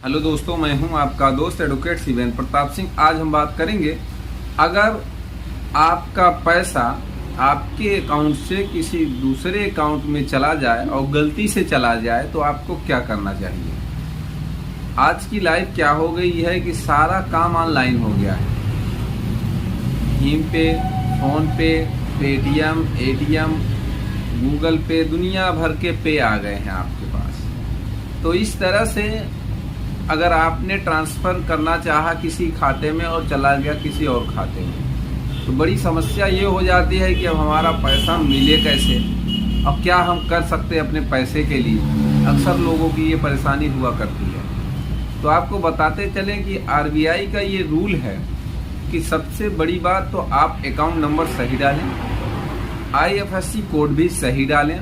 Hello दोस्तों, मैं हूं आपका दोस्त एडवोकेट शिवेंद्र प्रताप सिंह। आज हम बात करेंगे, अगर आपका पैसा आपके अकाउंट से किसी दूसरे अकाउंट में चला जाए और गलती से चला जाए तो आपको क्या करना चाहिए। आज की लाइफ क्या हो गई है कि सारा काम ऑनलाइन हो गया है। भीम पे, फोन पे, पेटीएम, एटीएम, गूगल पे, दुनिया भर के पे आ गए हैं आपके पास। तो इस तरह से अगर आपने ट्रांसफ़र करना चाहा किसी खाते में और चला गया किसी और खाते में, तो बड़ी समस्या ये हो जाती है कि अब हमारा पैसा मिले कैसे और क्या हम कर सकते हैं अपने पैसे के लिए। अक्सर लोगों की ये परेशानी हुआ करती है। तो आपको बताते चलें कि आरबीआई का ये रूल है कि सबसे बड़ी बात तो आप अकाउंट नंबर सही डालें, आईएफएससी कोड भी सही डालें,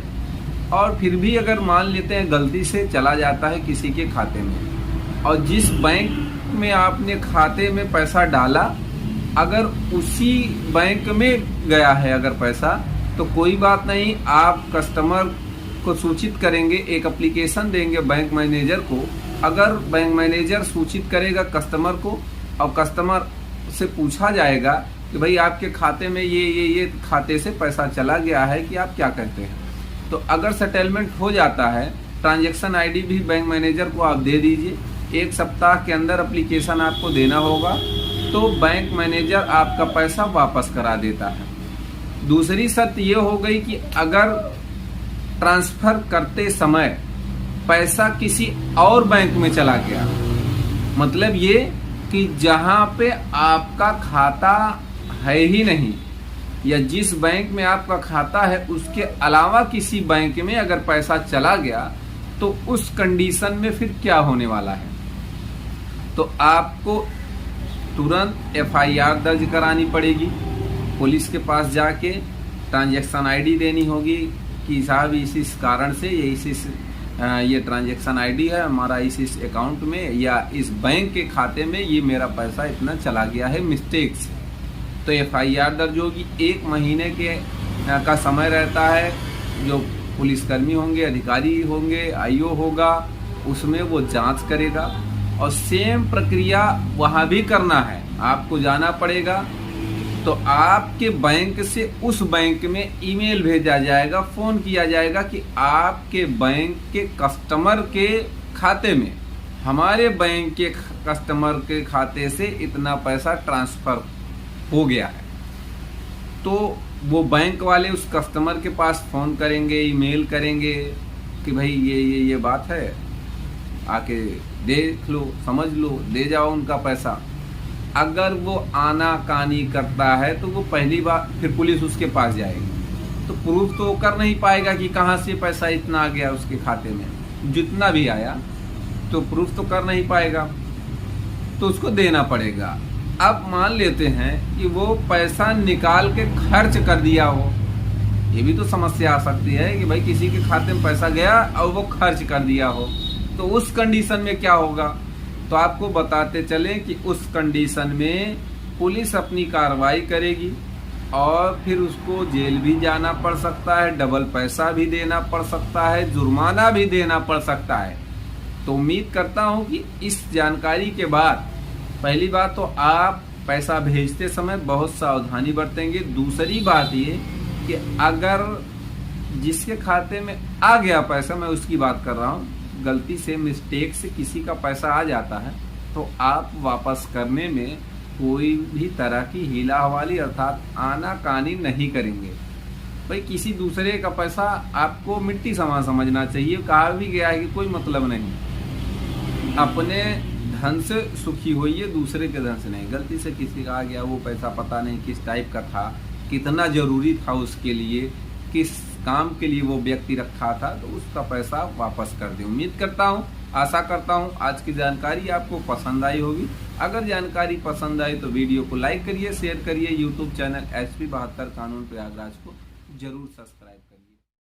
और फिर भी अगर मान लेते हैं गलती से चला जाता है किसी के खाते में और जिस बैंक में आपने खाते में पैसा डाला अगर उसी बैंक में गया है अगर पैसा, तो कोई बात नहीं, आप कस्टमर को सूचित करेंगे, एक एप्लीकेशन देंगे बैंक मैनेजर को। अगर बैंक मैनेजर सूचित करेगा कस्टमर को और कस्टमर से पूछा जाएगा कि भाई आपके खाते में ये खाते से पैसा चला गया है कि आप क्या कहते हैं, तो अगर सेटलमेंट हो जाता है, ट्रांजैक्शन आईडी भी बैंक मैनेजर को आप दे दीजिए। 1 सप्ताह के अंदर एप्लीकेशन आपको देना होगा, तो बैंक मैनेजर आपका पैसा वापस करा देता है। दूसरी शर्त ये हो गई कि अगर ट्रांसफर करते समय पैसा किसी और बैंक में चला गया, मतलब ये कि जहां पे आपका खाता है ही नहीं या जिस बैंक में आपका खाता है उसके अलावा किसी बैंक में अगर पैसा चला गया, तो उस कंडीशन में फिर क्या होने वाला है। तो आपको तुरंत एफआईआर दर्ज करानी पड़ेगी, पुलिस के पास जाके ट्रांजैक्शन आईडी देनी होगी कि साहब इस कारण से ये ट्रांजैक्शन आईडी है हमारा, इस अकाउंट में या इस बैंक के खाते में ये मेरा पैसा इतना चला गया है मिस्टेक से। तो एफआईआर दर्ज होगी। 1 महीने का समय रहता है, जो पुलिसकर्मी होंगे, अधिकारी होंगे, आईओ होगा, उसमें वो जांच करेगा। और सेम प्रक्रिया वहाँ भी करना है, आपको जाना पड़ेगा। तो आपके बैंक से उस बैंक में ईमेल भेजा जाएगा, फ़ोन किया जाएगा कि आपके बैंक के कस्टमर के खाते में हमारे बैंक के कस्टमर के खाते से इतना पैसा ट्रांसफ़र हो गया है। तो वो बैंक वाले उस कस्टमर के पास फ़ोन करेंगे, ईमेल करेंगे कि भाई ये बात है, आके देख लो, समझ लो, दे जाओ उनका पैसा। अगर वो आनाकानी करता है तो वो पहली बार फिर पुलिस उसके पास जाएगी, तो प्रूफ तो कर नहीं पाएगा कि कहाँ से पैसा इतना आ गया उसके खाते में, जितना भी आया तो प्रूफ तो कर नहीं पाएगा, तो उसको देना पड़ेगा। अब मान लेते हैं कि वो पैसा निकाल के खर्च कर दिया हो, ये भी तो समस्या आ सकती है कि भाई किसी के खाते में पैसा गया और वो खर्च कर दिया हो, तो उस कंडीशन में क्या होगा। तो आपको बताते चलें कि उस कंडीशन में पुलिस अपनी कार्रवाई करेगी और फिर उसको जेल भी जाना पड़ सकता है, डबल पैसा भी देना पड़ सकता है, जुर्माना भी देना पड़ सकता है। तो उम्मीद करता हूं कि इस जानकारी के बाद पहली बात तो आप पैसा भेजते समय बहुत सावधानी बरतेंगे। दूसरी बात ये कि अगर जिसके खाते में आ गया पैसा, मैं उसकी बात कर रहा हूँ, गलती से मिस्टेक से किसी का पैसा आ जाता है तो आप वापस करने में कोई भी तरह की हीला हवाली अर्थात आनाकानी नहीं करेंगे। भाई किसी दूसरे का पैसा आपको मिट्टी समान समझना चाहिए। कहा भी गया है कि कोई मतलब नहीं, अपने धन से सुखी होइए, दूसरे के धन से नहीं। गलती से किसी का आ गया वो पैसा, पता नहीं किस टाइप का था, कितना जरूरी था उसके लिए, किस काम के लिए वो व्यक्ति रखा था, तो उसका पैसा वापस कर दें। उम्मीद करता हूँ, आशा करता हूँ आज की जानकारी आपको पसंद आई होगी। अगर जानकारी पसंद आई तो वीडियो को लाइक करिए, शेयर करिए। यूट्यूब चैनल SP 72 कानून प्रयागराज को जरूर सब्सक्राइब करिए।